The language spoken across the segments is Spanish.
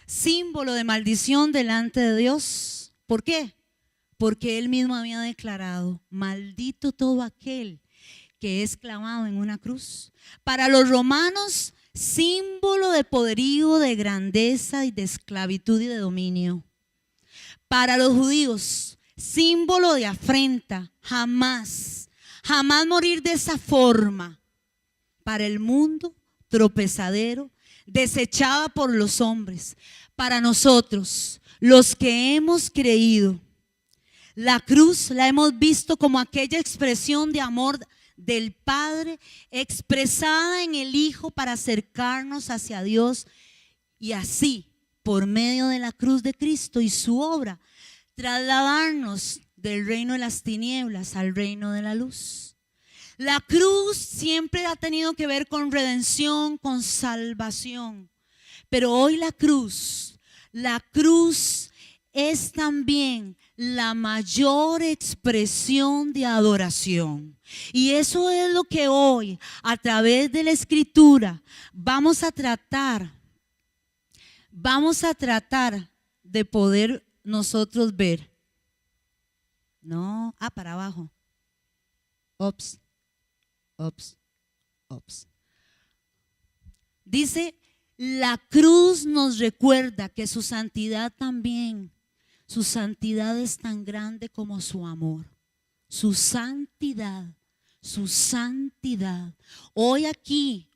Símbolo de maldición delante de Dios. ¿Por qué? Porque Él mismo había declarado: maldito todo aquel que es clavado en una cruz. Para los romanos, símbolo de poderío, de grandeza y de esclavitud y de dominio. Para los judíos, símbolo de afrenta. Jamás morir de esa forma. Para el mundo, tropezadero, desechada por los hombres. Para nosotros, los que hemos creído, la cruz la hemos visto como aquella expresión de amor del Padre expresada en el Hijo para acercarnos hacia Dios, y así, por medio de la cruz de Cristo y su obra, trasladarnos del reino de las tinieblas al reino de la luz. La cruz siempre ha tenido que ver con redención, con salvación. Pero hoy la cruz es también la mayor expresión de adoración. Y eso es lo que hoy, a través de la Escritura, vamos a tratar de poder nosotros ver. No, para abajo. Ops. Dice, la cruz nos recuerda que su santidad también, su santidad es tan grande como su amor. Su santidad. Hoy aquí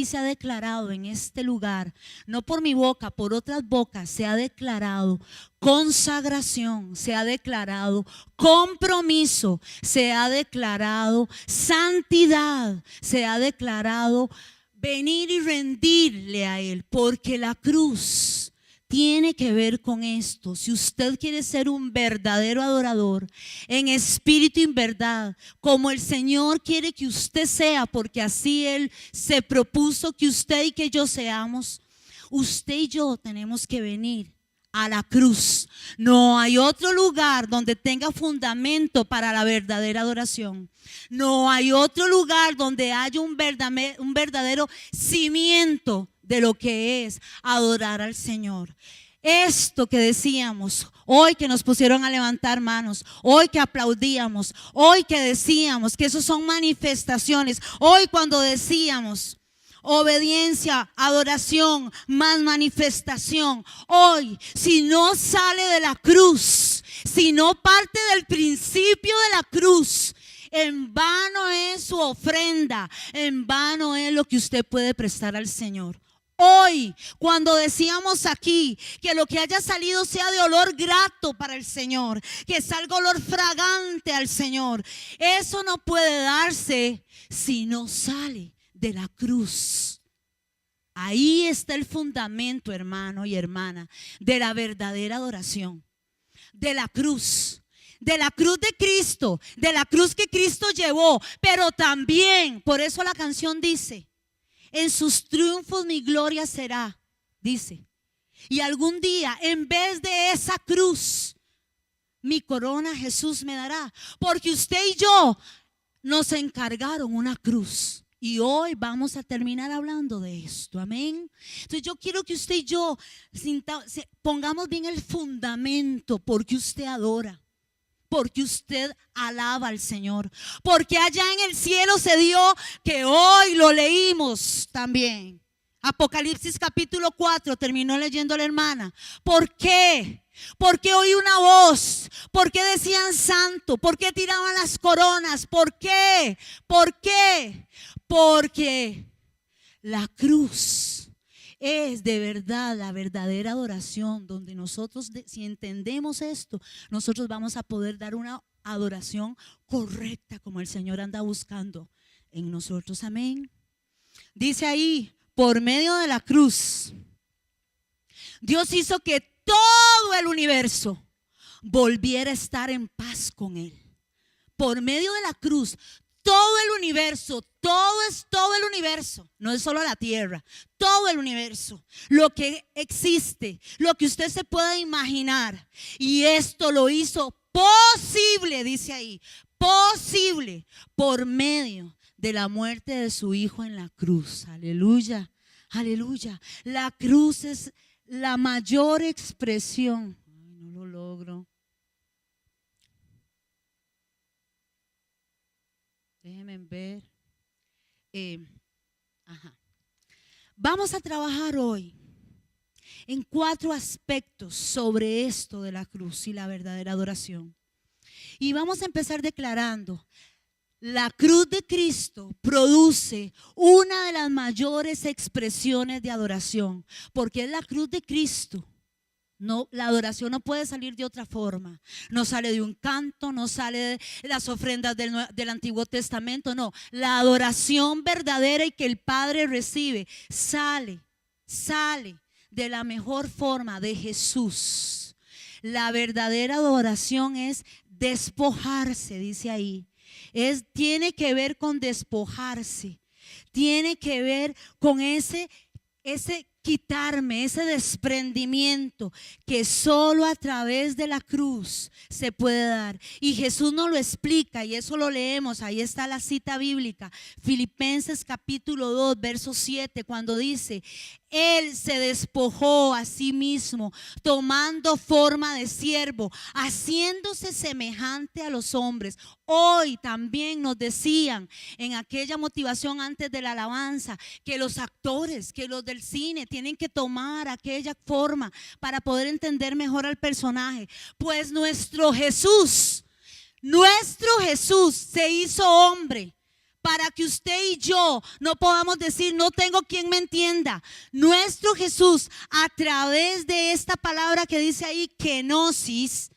se ha declarado en este lugar, no por mi boca, por otras bocas, se ha declarado consagración, se ha declarado compromiso, se ha declarado santidad, se ha declarado venir y rendirle a Él, porque la cruz tiene que ver con esto. Si usted quiere ser un verdadero adorador, en espíritu y en verdad, como el Señor quiere que usted sea, porque así Él se propuso que usted y que yo seamos, usted y yo tenemos que venir a la cruz. No hay otro lugar donde tenga fundamento para la verdadera adoración. No hay otro lugar donde haya un verdadero cimiento de lo que es adorar al Señor. Esto que decíamos, hoy que nos pusieron a levantar manos, hoy que aplaudíamos, hoy que decíamos que eso son manifestaciones, hoy cuando decíamos obediencia, adoración, más manifestación. Hoy, si no sale de la cruz, si no parte del principio de la cruz, en vano es su ofrenda, en vano es lo que usted puede prestar al Señor. Hoy, cuando decíamos aquí que lo que haya salido sea de olor grato para el Señor, que salga olor fragante al Señor, eso no puede darse si no sale de la cruz. Ahí está el fundamento, hermano y hermana, de la verdadera adoración, de la cruz de Cristo, de la cruz que Cristo llevó. Pero también, por eso la canción dice: en sus triunfos mi gloria será, dice. Y algún día, en vez de esa cruz, mi corona Jesús me dará, porque usted y yo nos encargaron una cruz. Y hoy vamos a terminar hablando de esto, amén. Entonces yo quiero que usted y yo pongamos bien el fundamento, porque usted adora, porque usted alaba al Señor, porque allá en el cielo se dio, que hoy lo leímos también, Apocalipsis capítulo 4, terminó leyendo la hermana. ¿Por qué? Porque oí una voz. ¿Por qué decían santo? ¿Por qué tiraban las coronas? ¿Por qué? ¿Por qué? Porque la cruz es de verdad la verdadera adoración, donde nosotros, si entendemos esto, nosotros vamos a poder dar una adoración correcta, como el Señor anda buscando en nosotros, amén. Dice ahí, por medio de la cruz, Dios hizo que todo el universo volviera a estar en paz con Él. Por medio de la cruz, todo el universo, todo es todo el universo, no es solo la tierra, todo el universo, lo que existe, lo que usted se pueda imaginar. Y esto lo hizo posible, dice ahí, posible por medio de la muerte de su Hijo en la cruz. Aleluya, aleluya. La cruz es la mayor expresión. Ay, no lo logro. Déjenme ver. Vamos a trabajar hoy en 4 aspectos sobre esto de la cruz y la verdadera adoración. Y vamos a empezar declarando: la cruz de Cristo produce una de las mayores expresiones de adoración, porque es la cruz de Cristo. No, la adoración no puede salir de otra forma. No sale de un canto, no sale de las ofrendas del Antiguo Testamento, no. La adoración verdadera y que el Padre recibe sale de la mejor forma de Jesús. La verdadera adoración es despojarse, dice ahí. Tiene que ver con despojarse. Tiene que ver con ese quitarme, ese desprendimiento que solo a través de la cruz se puede dar. Y Jesús nos lo explica, y eso lo leemos, ahí está la cita bíblica, Filipenses capítulo 2, verso 7, cuando dice: Él se despojó a sí mismo, tomando forma de siervo, haciéndose semejante a los hombres. Hoy también nos decían en aquella motivación antes de la alabanza que los actores, que los del cine tienen que tomar aquella forma para poder entender mejor al personaje. Pues nuestro Jesús se hizo hombre, para que usted y yo no podamos decir: no tengo quien me entienda. Nuestro Jesús, a través de esta palabra que dice ahí, kenosis,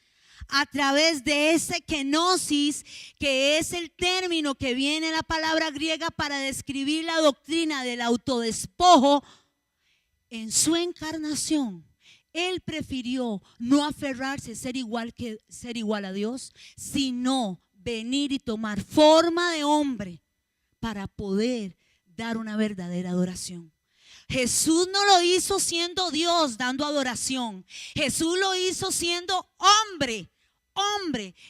a través de ese kenosis, que es el término que viene en la palabra griega para describir la doctrina del autodespojo, en su encarnación, Él prefirió no aferrarse a ser igual a Dios, sino venir y tomar forma de hombre para poder dar una verdadera adoración. Jesús no lo hizo siendo Dios dando adoración. Jesús lo hizo siendo hombre.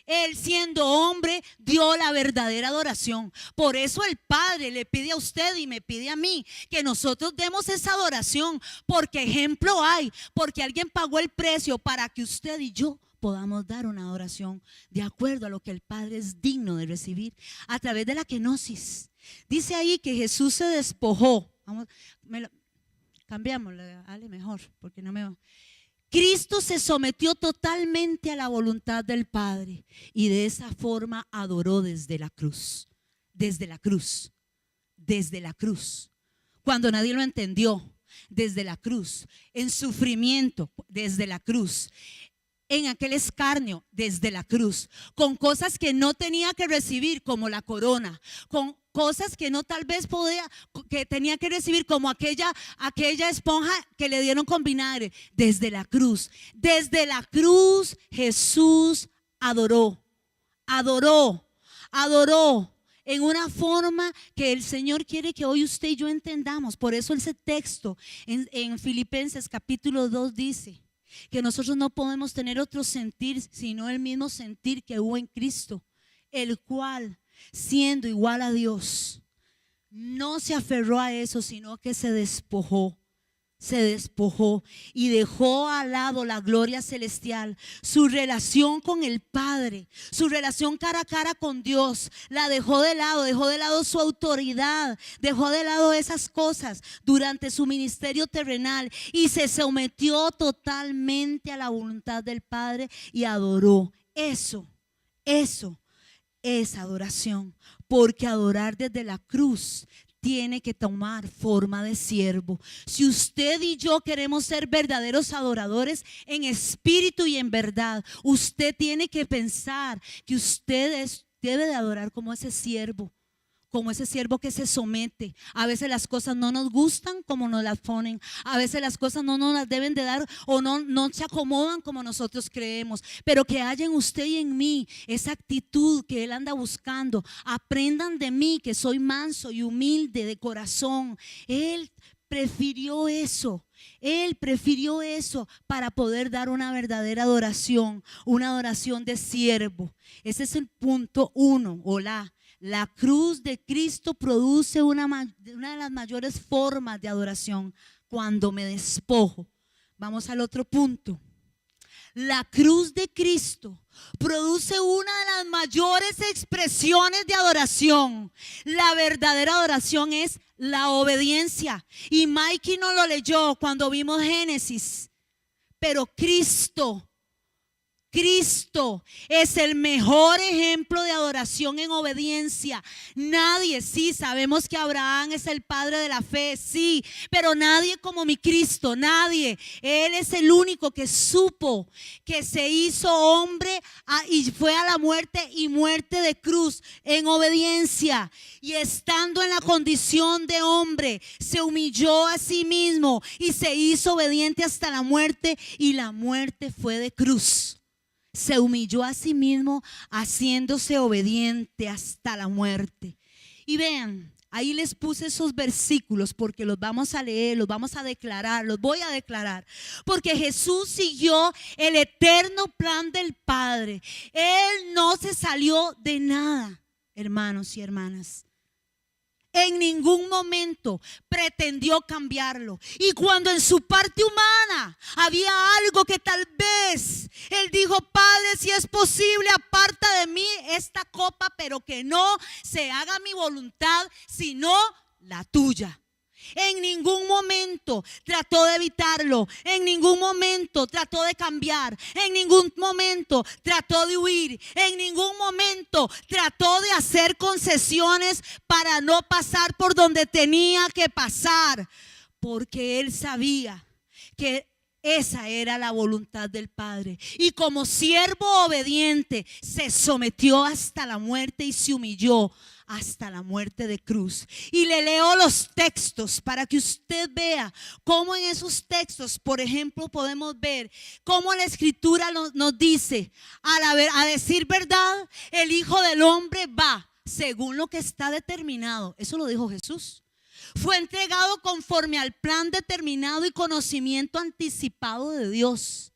Él siendo hombre dio la verdadera adoración. Por eso el Padre le pide a usted y me pide a mí que nosotros demos esa adoración, porque ejemplo hay, porque alguien pagó el precio para que usted y yo podamos dar una adoración de acuerdo a lo que el Padre es digno de recibir a través de la kenosis. Dice ahí que Jesús se despojó. Cambiamos, dale mejor, porque no me va. Cristo se sometió totalmente a la voluntad del Padre y de esa forma adoró desde la cruz. Desde la cruz. Desde la cruz. Cuando nadie lo entendió, desde la cruz. En sufrimiento, desde la cruz. En aquel escarnio, desde la cruz, con cosas que no tenía que recibir, como la corona, con cosas que no tal vez que tenía que recibir, como aquella esponja que le dieron con vinagre. Desde la cruz Jesús adoró en una forma que el Señor quiere que hoy usted y yo entendamos. Por eso ese texto en Filipenses capítulo 2 dice que nosotros no podemos tener otro sentir sino el mismo sentir que hubo en Cristo, el cual, siendo igual a Dios, no se aferró a eso, sino que se despojó y dejó al lado la gloria celestial, su relación con el Padre, su relación cara a cara con Dios. La dejó de lado su autoridad, dejó de lado esas cosas durante su ministerio terrenal y se sometió totalmente a la voluntad del Padre y adoró. Eso es adoración, porque adorar desde la cruz tiene que tomar forma de siervo. Si usted y yo queremos ser verdaderos adoradores en espíritu y en verdad, usted tiene que pensar que usted debe de adorar como ese siervo, como ese siervo que se somete. A veces las cosas no nos gustan como nos las ponen. A veces las cosas no nos las deben de dar o no se acomodan como nosotros creemos. Pero que haya en usted y en mí esa actitud que Él anda buscando. Aprendan de mí que soy manso y humilde de corazón. Él prefirió eso. Él prefirió eso para poder dar una verdadera adoración, una adoración de siervo. Ese es el punto 1. La cruz de Cristo produce una de las mayores formas de adoración cuando me despojo. Vamos al otro punto. La cruz de Cristo produce una de las mayores expresiones de adoración. La verdadera adoración es la obediencia. Y Mikey nos lo leyó cuando vimos Génesis. Pero Cristo es el mejor ejemplo de adoración en obediencia. Nadie, sí, sabemos que Abraham es el padre de la fe, sí, pero nadie como mi Cristo, nadie. Él es el único que supo que se hizo hombre y fue a la muerte y muerte de cruz en obediencia. Y estando en la condición de hombre, se humilló a sí mismo y se hizo obediente hasta la muerte, y la muerte fue de cruz. Se humilló a sí mismo haciéndose obediente hasta la muerte. Y vean, ahí les puse esos versículos porque los vamos a leer, los vamos a declarar, los voy a declarar. Porque Jesús siguió el eterno plan del Padre. Él no se salió de nada, hermanos y hermanas. En ningún momento pretendió cambiarlo. Y cuando en su parte humana había algo que tal vez Él dijo: Padre, si es posible, aparta de mí esta copa, pero que no se haga mi voluntad, sino la tuya. En ningún momento trató de evitarlo, en ningún momento trató de cambiar, en ningún momento trató de huir, en ningún momento trató de hacer concesiones para no pasar por donde tenía que pasar, porque Él sabía que esa era la voluntad del Padre. Y como siervo obediente se sometió hasta la muerte y se humilló hasta la muerte de cruz. Y le leo los textos para que usted vea cómo en esos textos, por ejemplo, podemos ver cómo la Escritura nos dice: a decir verdad, el Hijo del Hombre va según lo que está determinado. Eso lo dijo Jesús. Fue entregado conforme al plan determinado y conocimiento anticipado de Dios.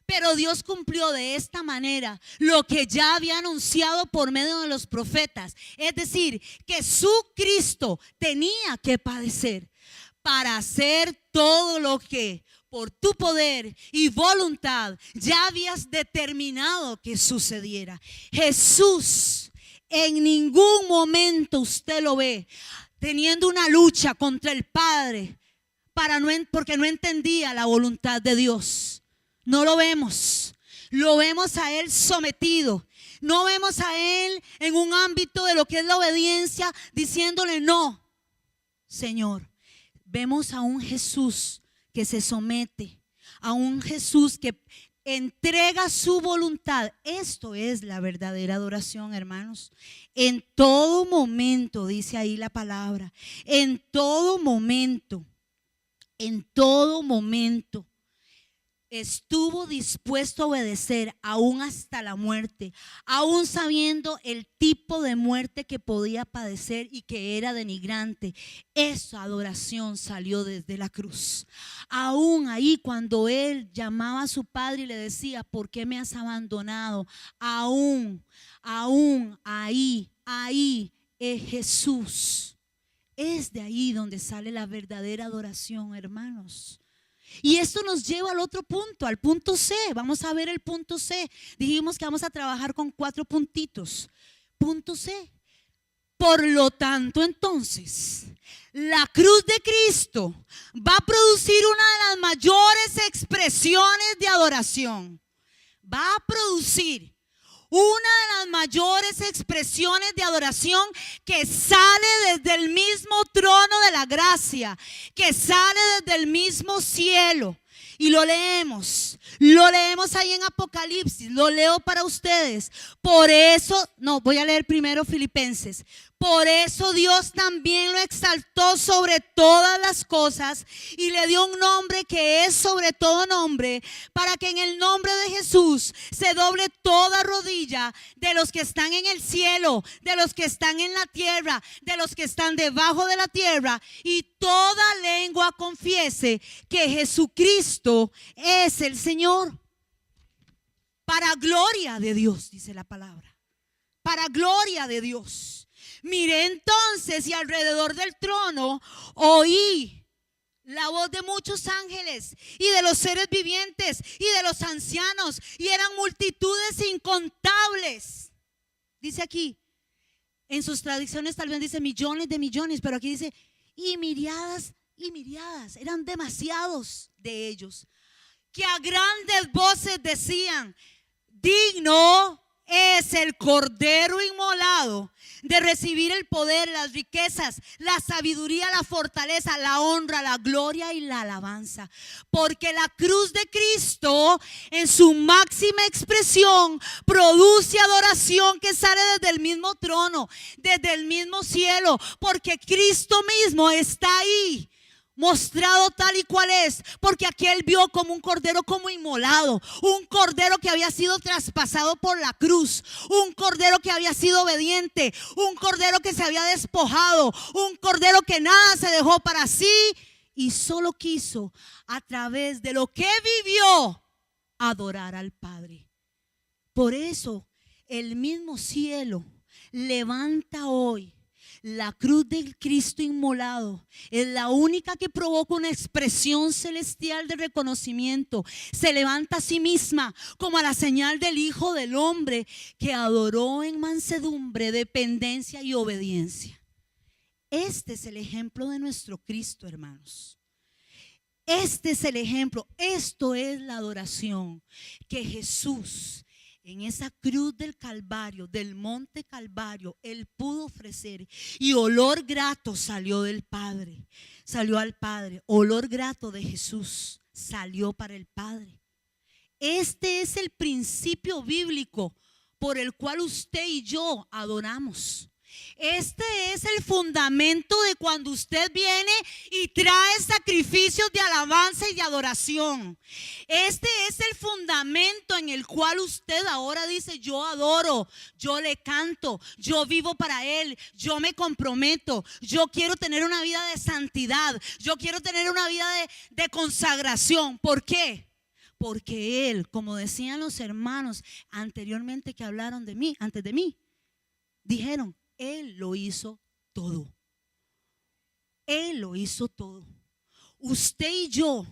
Pero Dios cumplió de esta manera lo que ya había anunciado por medio de los profetas. Es decir, que su Cristo tenía que padecer para hacer todo lo que por tu poder y voluntad ya habías determinado que sucediera. Jesús, en ningún momento usted lo ve teniendo una lucha contra el Padre porque no entendía la voluntad de Dios. No lo vemos. Lo vemos a Él sometido. No vemos a Él en un ámbito de lo que es la obediencia diciéndole: no, Señor. Vemos a un Jesús que se somete, a un Jesús que entrega su voluntad. Esto es la verdadera adoración, hermanos. En todo momento, dice ahí la palabra, en todo momento estuvo dispuesto a obedecer aún hasta la muerte, aún sabiendo el tipo de muerte que podía padecer y que era denigrante. Esa adoración salió desde la cruz. Aún ahí, cuando Él llamaba a su Padre y le decía: ¿por qué me has abandonado? Aún ahí es Jesús. Es de ahí donde sale la verdadera adoración, hermanos. Y esto nos lleva al otro punto, al punto C. Vamos a ver el punto C. Dijimos que vamos a trabajar con 4 puntitos. Punto C. Por lo tanto, entonces, la cruz de Cristo va a producir una de las mayores expresiones de adoración. Va a producir una de las mayores expresiones de adoración que sale desde el mismo trono de la gracia, que sale desde el mismo cielo. Y lo leemos ahí en Apocalipsis, lo leo para ustedes. Por eso, voy a leer primero Filipenses. Por eso Dios también lo exaltó sobre todas las cosas y le dio un nombre que es sobre todo nombre, para que en el nombre de Jesús se doble toda rodilla de los que están en el cielo, de los que están en la tierra, de los que están debajo de la tierra, y toda lengua confiese que Jesucristo es el Señor. Para gloria de Dios, dice la palabra. Para gloria de Dios. Miré entonces y alrededor del trono oí la voz de muchos ángeles y de los seres vivientes y de los ancianos, y eran multitudes incontables. Dice aquí, en sus traducciones tal vez dice millones de millones, pero aquí dice y miriadas, eran demasiados de ellos, que a grandes voces decían: digno es el Cordero inmolado de recibir el poder, las riquezas, la sabiduría, la fortaleza, la honra, la gloria y la alabanza. Porque la cruz de Cristo en su máxima expresión produce adoración que sale desde el mismo trono, desde el mismo cielo, porque Cristo mismo está ahí, mostrado tal y cual es, porque aquel vio como un cordero como inmolado, un cordero que había sido traspasado por la cruz, un cordero que había sido obediente, un cordero que se había despojado, un cordero que nada se dejó para sí y solo quiso, a través de lo que vivió, adorar al Padre. Por eso el mismo cielo levanta hoy la cruz del Cristo inmolado. Es la única que provoca una expresión celestial de reconocimiento. Se levanta a sí misma como a la señal del Hijo del Hombre, que adoró en mansedumbre, dependencia y obediencia. Este es el ejemplo de nuestro Cristo, hermanos. Este es el ejemplo. Esto es la adoración que Jesús, en esa cruz del Calvario, del monte Calvario, Él pudo ofrecer. Y olor grato salió del Padre, salió al Padre. Olor grato de Jesús salió para el Padre. Este es el principio bíblico por el cual usted y yo adoramos. Este es el fundamento de cuando usted viene y trae sacrificios de alabanza y de adoración. Este es el fundamento en el cual usted ahora dice: yo adoro, yo le canto, yo vivo para Él, yo me comprometo, yo quiero tener una vida de santidad, yo quiero tener una vida de consagración. ¿Por qué? Porque Él, como decían los hermanos anteriormente que hablaron de mí, antes de mí, dijeron: Él lo hizo todo. Él lo hizo todo. Usted y yo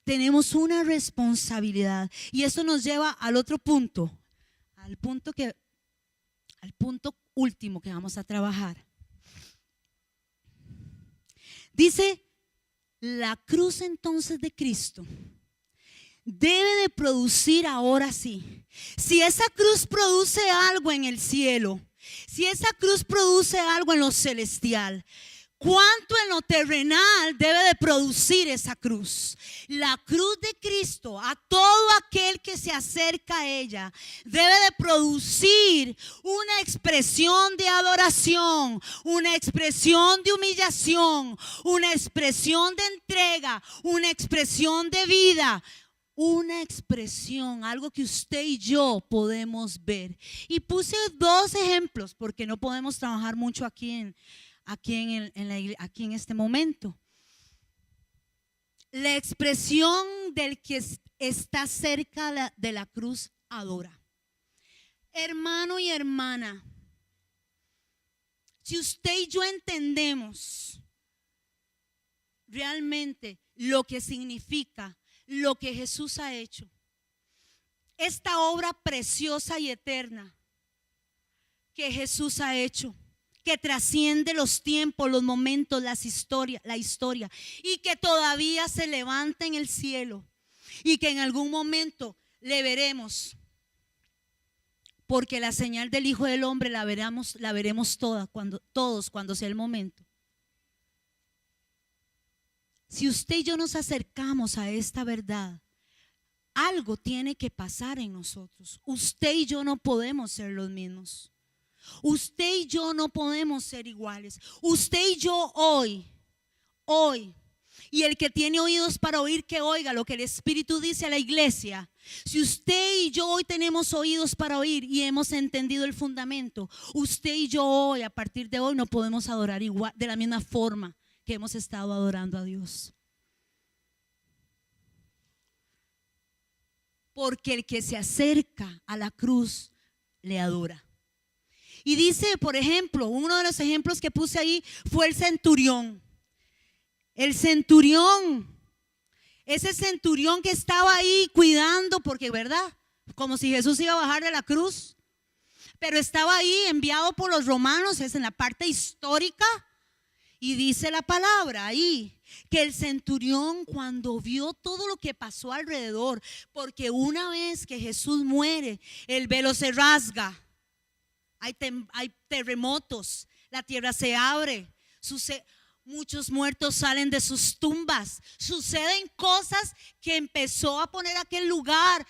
tenemos una responsabilidad, y eso nos lleva al otro punto, al punto último que vamos a trabajar. Dice: la cruz entonces de Cristo debe de producir ahora sí. Si esa cruz produce algo en el cielo, si esa cruz produce algo en lo celestial, ¿cuánto en lo terrenal debe de producir esa cruz? La cruz de Cristo, a todo aquel que se acerca a ella, debe de producir una expresión de adoración, una expresión de humillación, una expresión de entrega, una expresión de vida. Una expresión, algo que usted y yo podemos ver. Y puse dos ejemplos porque no podemos trabajar mucho aquí en este momento. La expresión del que está cerca de la cruz adora. Hermano y hermana, si usted y yo entendemos realmente lo que significa lo que Jesús ha hecho, esta obra preciosa y eterna que Jesús ha hecho, que trasciende los tiempos, los momentos, la historia, y que todavía se levanta en el cielo, y que en algún momento le veremos, porque la señal del Hijo del Hombre la veremos todos cuando sea el momento. Si usted y yo nos acercamos a esta verdad, algo tiene que pasar en nosotros. Usted y yo no podemos ser los mismos. Usted y yo no podemos ser iguales. Usted y yo hoy, y el que tiene oídos para oír, que oiga lo que el Espíritu dice a la iglesia. Si usted y yo hoy tenemos oídos para oír y hemos entendido el fundamento, usted y yo hoy, a partir de hoy, no podemos adorar igual, de la misma forma que hemos estado adorando a Dios. Porque el que se acerca a la cruz le adora. Y dice, por ejemplo, uno de los ejemplos que puse ahí fue el centurión. El centurión, ese centurión que estaba ahí cuidando, porque verdad, como si Jesús iba a bajar de la cruz, pero estaba ahí enviado por los romanos, es en la parte histórica, y dice la palabra ahí, que el centurión, cuando vio todo lo que pasó alrededor, porque una vez que Jesús muere, el velo se rasga, hay terremotos, la tierra se abre, muchos muertos salen de sus tumbas, suceden cosas que empezó a poner aquel lugar,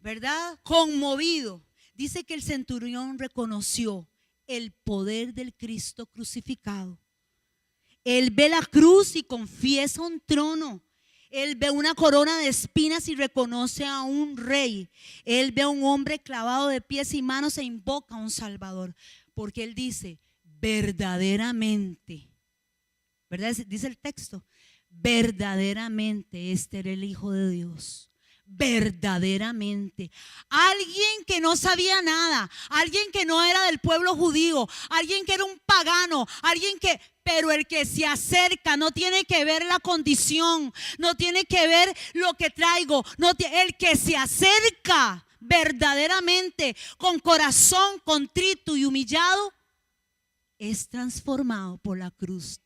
¿verdad?, conmovido. Dice que el centurión reconoció el poder del Cristo crucificado. Él ve la cruz y confiesa un trono. Él ve una corona de espinas y reconoce a un rey. Él ve a un hombre clavado de pies y manos e invoca a un Salvador. Porque él dice, verdaderamente, ¿verdad? Dice el texto, verdaderamente este era el Hijo de Dios. Verdaderamente. Alguien que no sabía nada, alguien que no era del pueblo judío, alguien que era un pagano, pero el que se acerca no tiene que ver la condición, no tiene que ver lo que traigo, el que se acerca verdaderamente con corazón contrito y humillado es transformado por la cruz.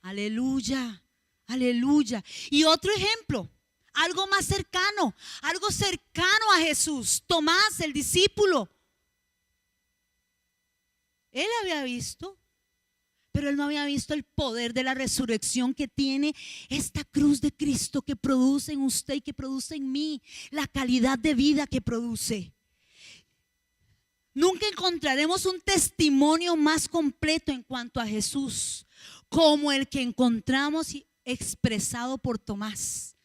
Aleluya, aleluya. Y otro ejemplo, algo más cercano, algo cercano a Jesús. Tomás, el discípulo. Él había visto, pero él no había visto el poder de la resurrección que tiene esta cruz de Cristo, que produce en usted y que produce en mí, la calidad de vida que produce. Nunca encontraremos un testimonio más completo en cuanto a Jesús como el que encontramos expresado por Tomás.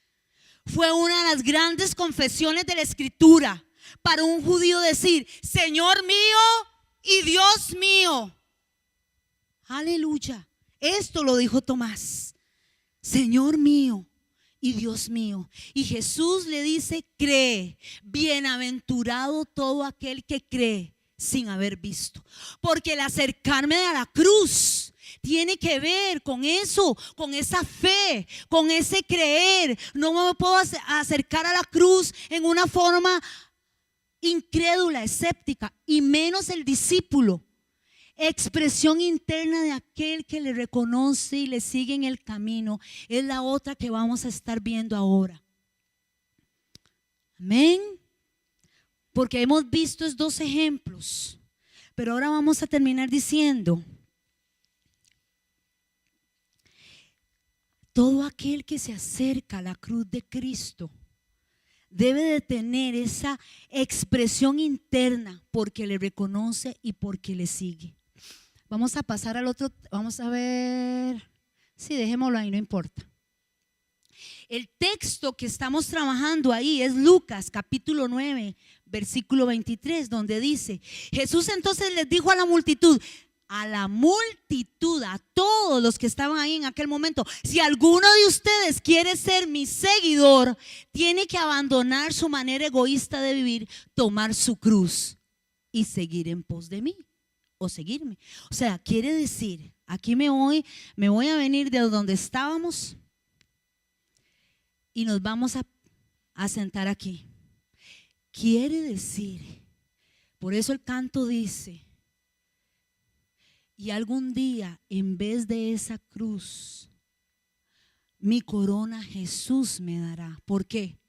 Fue una de las grandes confesiones de la Escritura para un judío decir, Señor mío y Dios mío. Aleluya. Esto lo dijo Tomás, Señor mío y Dios mío. Y Jesús le dice, cree, bienaventurado todo aquel que cree sin haber visto. Porque el acercarme a la cruz tiene que ver con eso, con esa fe, con ese creer. No me puedo acercar a la cruz en una forma incrédula, escéptica, y menos el discípulo. Expresión interna de aquel que le reconoce y le sigue en el camino. Es la otra que vamos a estar viendo ahora. Amén. Porque hemos visto estos dos ejemplos. Pero ahora vamos a terminar diciendo, todo aquel que se acerca a la cruz de Cristo debe de tener esa expresión interna porque le reconoce y porque le sigue. Vamos a pasar al otro, vamos a ver, sí, dejémoslo ahí, no importa. El texto que estamos trabajando ahí es Lucas capítulo 9, versículo 23, donde dice, Jesús entonces les dijo a la multitud, a todos los que estaban ahí en aquel momento, si alguno de ustedes quiere ser mi seguidor, tiene que abandonar su manera egoísta de vivir, tomar su cruz y seguir en pos de mí o seguirme. O sea, quiere decir, aquí me voy a venir de donde estábamos y nos vamos a sentar aquí. Quiere decir, por eso el canto dice, y algún día, en vez de esa cruz, mi corona Jesús me dará. ¿Por qué?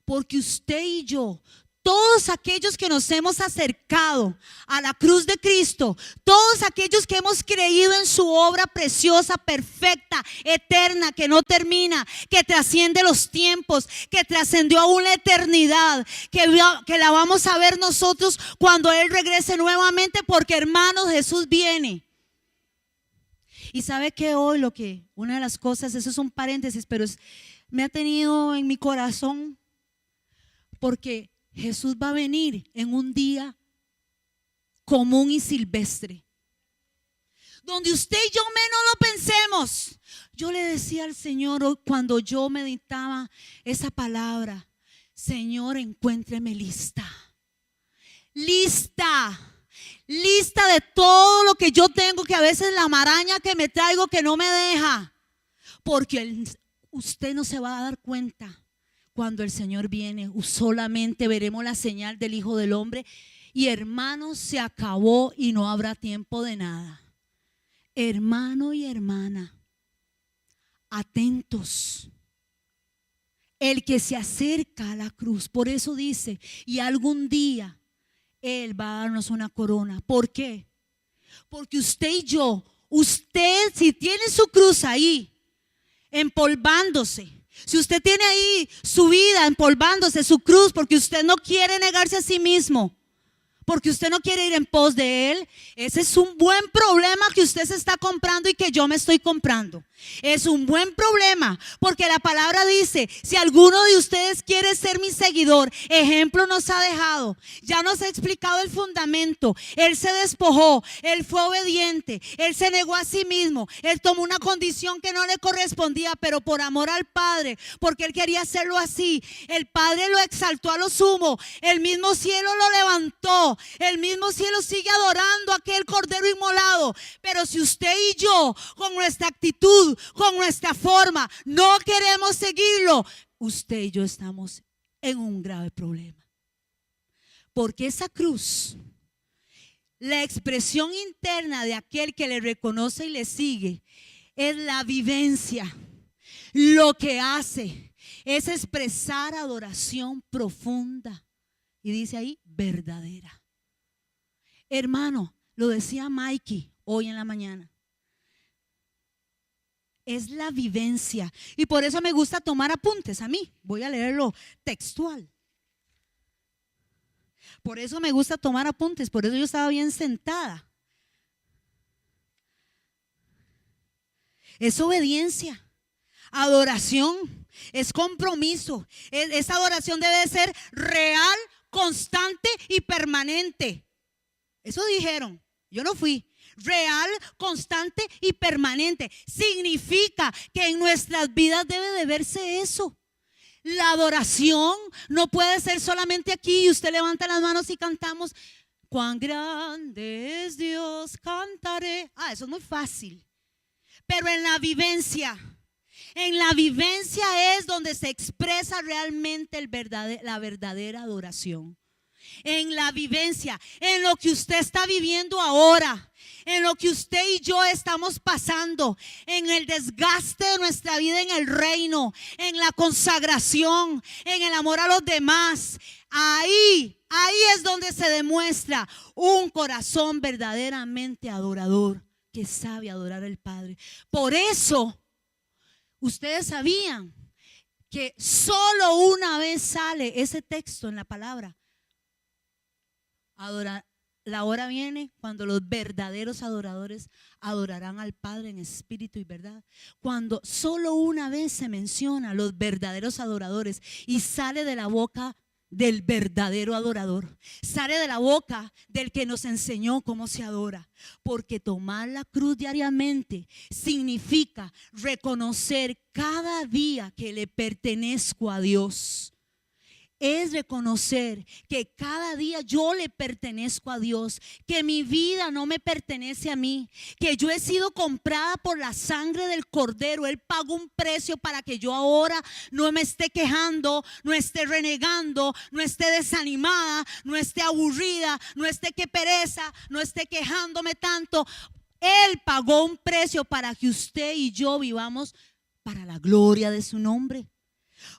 Porque usted y yo, todos aquellos que nos hemos acercado a la cruz de Cristo, todos aquellos que hemos creído en su obra preciosa, perfecta, eterna, que no termina, que trasciende los tiempos, que trascendió aún la eternidad, que la vamos a ver nosotros cuando Él regrese nuevamente, porque hermanos, Jesús viene. Y sabe que hoy una de las cosas, eso es un paréntesis, pero me ha tenido en mi corazón, porque Jesús va a venir en un día común y silvestre, donde usted y yo menos lo pensemos. Yo le decía al Señor cuando yo meditaba esa palabra: Señor, encuéntreme lista de todo lo que yo tengo, que a veces la maraña que me traigo que no me deja, porque usted no se va a dar cuenta. Cuando el Señor viene, solamente veremos la señal del Hijo del Hombre. Y hermanos, se acabó y no habrá tiempo de nada. Hermano y hermana, atentos. El que se acerca a la cruz, por eso dice, y algún día Él va a darnos una corona. ¿Por qué? Porque usted y yo, usted si tiene su cruz ahí, empolvándose, si usted tiene ahí su vida empolvándose, su cruz, porque usted no quiere negarse a sí mismo, porque usted no quiere ir en pos de Él, ese es un buen problema que usted se está comprando y que yo me estoy comprando. Es un buen problema, porque la palabra dice: si alguno de ustedes quiere ser mi seguidor, ejemplo nos ha dejado, ya nos ha explicado el fundamento. Él se despojó, Él fue obediente, Él se negó a sí mismo, Él tomó una condición que no le correspondía, pero por amor al Padre, porque Él quería hacerlo así, el Padre lo exaltó a lo sumo, el mismo cielo lo levantó, el mismo cielo sigue adorando a aquel cordero inmolado. Pero si usted y yo, con nuestra actitud, con nuestra forma, no queremos seguirlo, usted y yo estamos en un grave problema. Porque esa cruz, la expresión interna de aquel que le reconoce y le sigue, es la vivencia. Lo que hace es expresar adoración profunda. Y dice ahí, verdadera. Hermano, lo decía Mikey hoy en la mañana. Es la vivencia. Y por eso me gusta tomar apuntes a mí. Voy a leerlo textual. Por eso me gusta tomar apuntes. Por eso yo estaba bien sentada. Es obediencia, adoración, es compromiso. Esa adoración debe ser real, constante y permanente. Eso dijeron, yo no fui. Real, constante y permanente. Significa que en nuestras vidas debe de verse eso. La adoración no puede ser solamente aquí y usted levanta las manos y cantamos: cuán grande es Dios, cantaré. Eso es muy fácil. Pero en la vivencia es donde se expresa realmente la verdadera adoración. En la vivencia, en lo que usted está viviendo ahora, en lo que usted y yo estamos pasando, en el desgaste de nuestra vida en el reino, en la consagración, en el amor a los demás. Ahí es donde se demuestra un corazón verdaderamente adorador, que sabe adorar al Padre. Por eso, ustedes sabían que solo una vez sale ese texto en la palabra. La hora viene cuando los verdaderos adoradores adorarán al Padre en espíritu y verdad. Cuando solo una vez se menciona los verdaderos adoradores y sale de la boca del verdadero adorador, sale de la boca del que nos enseñó cómo se adora. Porque tomar la cruz diariamente significa reconocer cada día que le pertenezco a Dios. Es reconocer que cada día yo le pertenezco a Dios, que mi vida no me pertenece a mí, que yo he sido comprada por la sangre del Cordero. Él pagó un precio para que yo ahora no me esté quejando, no esté renegando, no esté desanimada, no esté aburrida, no esté que pereza, no esté quejándome tanto. Él pagó un precio para que usted y yo vivamos para la gloria de su nombre.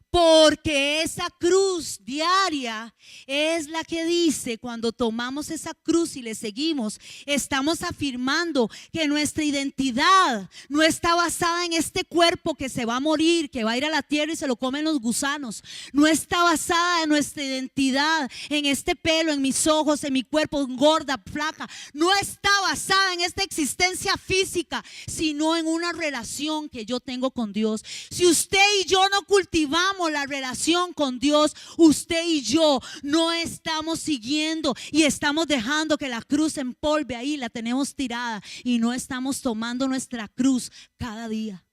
Porque esa cruz diaria es la que dice, cuando tomamos esa cruz y le seguimos, estamos afirmando que nuestra identidad no está basada en este cuerpo que se va a morir, que va a ir a la tierra y se lo comen los gusanos. No está basada en nuestra identidad, en este pelo, en mis ojos, en mi cuerpo, gorda, flaca. No está basada en esta existencia física, sino en una relación que yo tengo con Dios. Si usted y yo no cultivamos la relación con Dios, usted y yo no estamos siguiendo y estamos dejando que la cruz se empolve ahí, la tenemos tirada y no estamos tomando nuestra cruz cada día.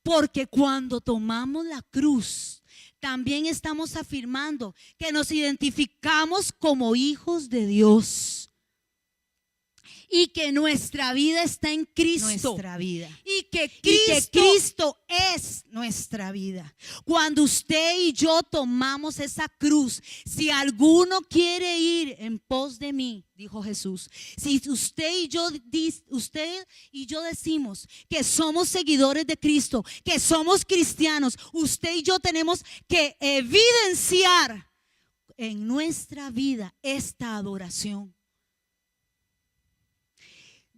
Porque cuando tomamos la cruz, también estamos afirmando que nos identificamos como hijos de Dios. Y que nuestra vida está en Cristo. Nuestra vida. Y que Cristo es nuestra vida. Cuando usted y yo tomamos esa cruz, si alguno quiere ir en pos de mí, dijo Jesús, si usted y yo decimos que somos seguidores de Cristo, que somos cristianos, usted y yo tenemos que evidenciar en nuestra vida esta adoración.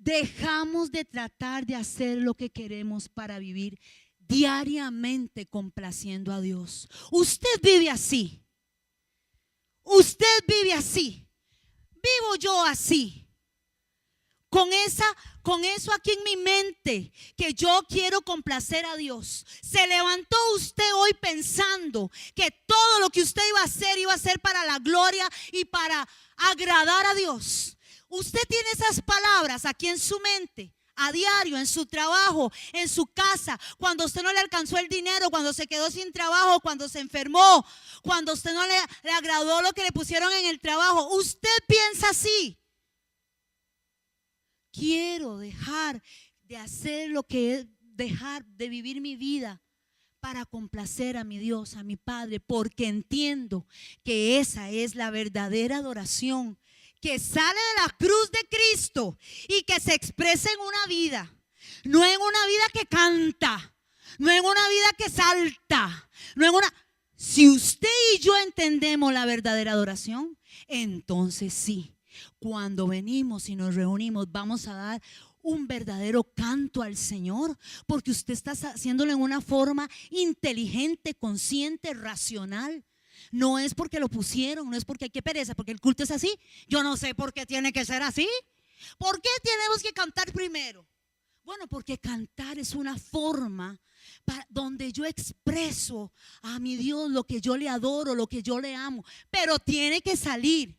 Dejamos de tratar de hacer lo que queremos para vivir diariamente complaciendo a Dios. Usted vive así. Usted vive así. Vivo yo así. Con eso aquí en mi mente, que yo quiero complacer a Dios. Se levantó usted hoy pensando que todo lo que usted iba a hacer para la gloria y para agradar a Dios. Usted tiene esas palabras aquí en su mente, a diario, en su trabajo, en su casa, cuando usted no le alcanzó el dinero, cuando se quedó sin trabajo, cuando se enfermó, cuando usted no le agradó lo que le pusieron en el trabajo. Usted piensa así. Quiero dejar de hacer lo que es dejar de vivir mi vida para complacer a mi Dios, a mi Padre, porque entiendo que esa es la verdadera adoración que sale de la cruz de Cristo y que se expresa en una vida, no en una vida que canta, no en una vida que salta, no en una... Si usted y yo entendemos la verdadera adoración, entonces sí, cuando venimos y nos reunimos vamos a dar un verdadero canto al Señor, porque usted está haciéndolo en una forma inteligente, consciente, racional. No es porque lo pusieron, no es porque hay que pereza, porque el culto es así. Yo no sé por qué tiene que ser así. ¿Por qué tenemos que cantar primero? Bueno, porque cantar es una forma donde yo expreso a mi Dios lo que yo le adoro, lo que yo le amo. Pero tiene que salir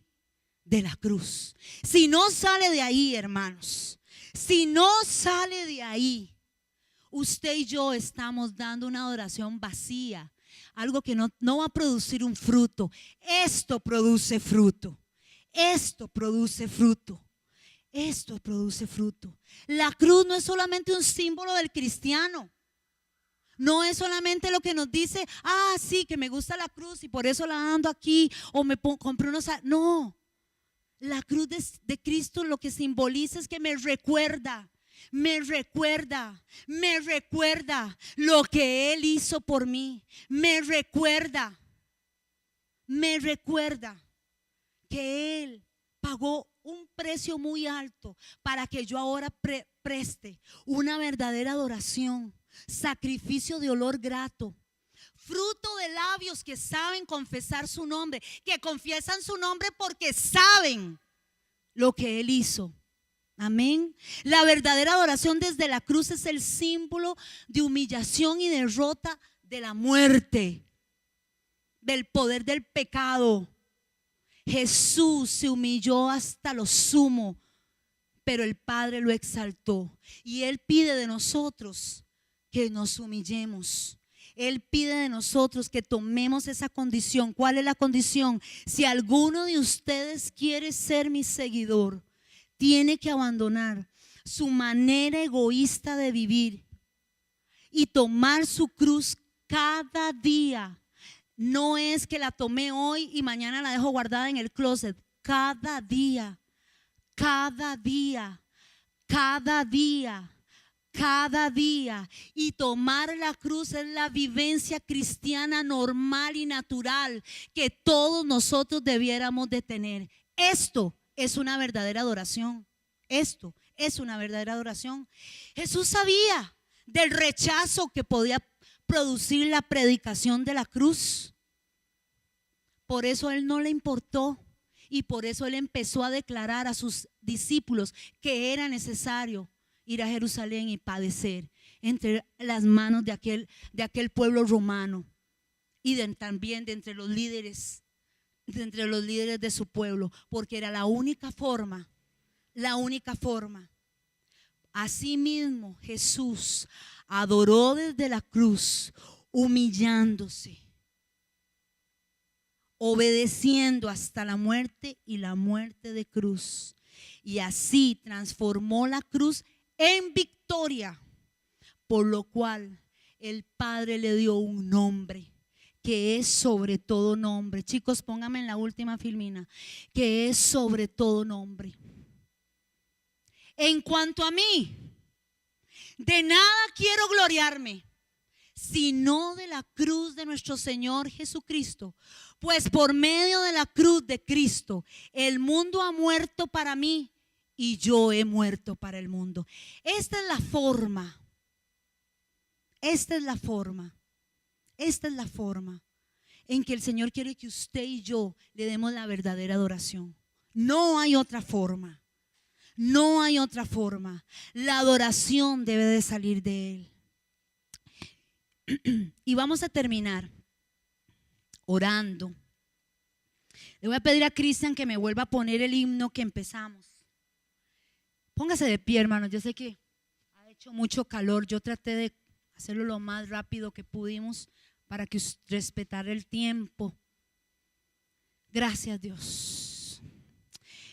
de la cruz. Si no sale de ahí, hermanos, si no sale de ahí, usted y yo estamos dando una adoración vacía. Algo que no va a producir un fruto. Esto produce fruto. Esto produce fruto. Esto produce fruto. La cruz no es solamente un símbolo del cristiano. No es solamente lo que nos dice, sí, que me gusta la cruz y por eso la ando aquí o me compré unos. No. La cruz de Cristo lo que simboliza es que me recuerda lo que Él hizo por mí. Me recuerda que Él pagó un precio muy alto para que yo ahora preste una verdadera adoración, sacrificio de olor grato, fruto de labios que saben confesar su nombre, que confiesan su nombre porque saben lo que Él hizo. Amén. La verdadera adoración desde la cruz es el símbolo de humillación y derrota de la muerte, del poder del pecado. Jesús se humilló hasta lo sumo, pero el Padre lo exaltó. Y Él pide de nosotros que nos humillemos. Él pide de nosotros que tomemos esa condición. ¿Cuál es la condición? Si alguno de ustedes quiere ser mi seguidor, tiene que abandonar su manera egoísta de vivir y tomar su cruz cada día. No es que la tomé hoy y mañana la dejo guardada en el closet. Cada día, cada día, cada día, cada día. Y tomar la cruz es la vivencia cristiana normal y natural que todos nosotros debiéramos de tener. Esto es una verdadera adoración. Esto es una verdadera adoración. Jesús sabía del rechazo que podía producir la predicación de la cruz. Por eso a él no le importó y por eso él empezó a declarar a sus discípulos que era necesario ir a Jerusalén y padecer entre las manos de aquel pueblo romano y también de entre los líderes de su pueblo, porque era la única forma. Asimismo, Jesús adoró desde la cruz, humillándose, obedeciendo hasta la muerte y la muerte de cruz. Y así transformó la cruz en victoria, por lo cual el Padre le dio un nombre que es sobre todo nombre. Chicos, pónganme en la última filmina, que es sobre todo nombre. En cuanto a mí, de nada quiero gloriarme, sino de la cruz de nuestro Señor Jesucristo. Pues por medio de la cruz de Cristo, el mundo ha muerto para mí y yo he muerto para el mundo. Esta es la forma en que el Señor quiere que usted y yo le demos la verdadera adoración. No hay otra forma. La adoración debe de salir de Él. Y vamos a terminar orando. Le voy a pedir a Cristian que me vuelva a poner el himno que empezamos. Póngase de pie, hermanos. Yo sé que ha hecho mucho calor. Yo traté de hacerlo lo más rápido que pudimos para que respetara el tiempo. Gracias, Dios.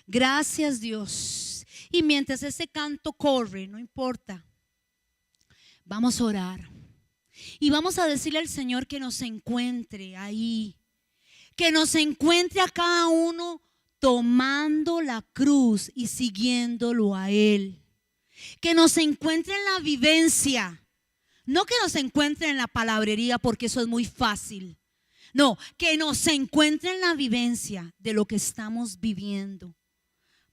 Gracias, Dios. Y mientras ese canto corre, no importa, vamos a orar. Y vamos a decirle al Señor que nos encuentre ahí, que nos encuentre a cada uno tomando la cruz y siguiéndolo a Él. Que nos encuentre en la vivencia, no que nos encuentre en la palabrería porque eso es muy fácil. No, que nos encuentre en la vivencia de lo que estamos viviendo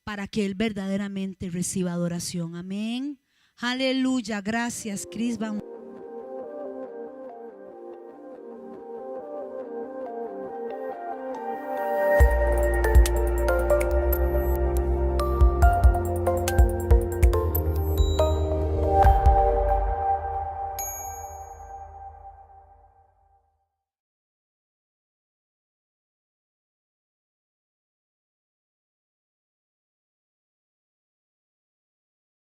para que Él verdaderamente reciba adoración. Amén. Aleluya. Gracias, Cris.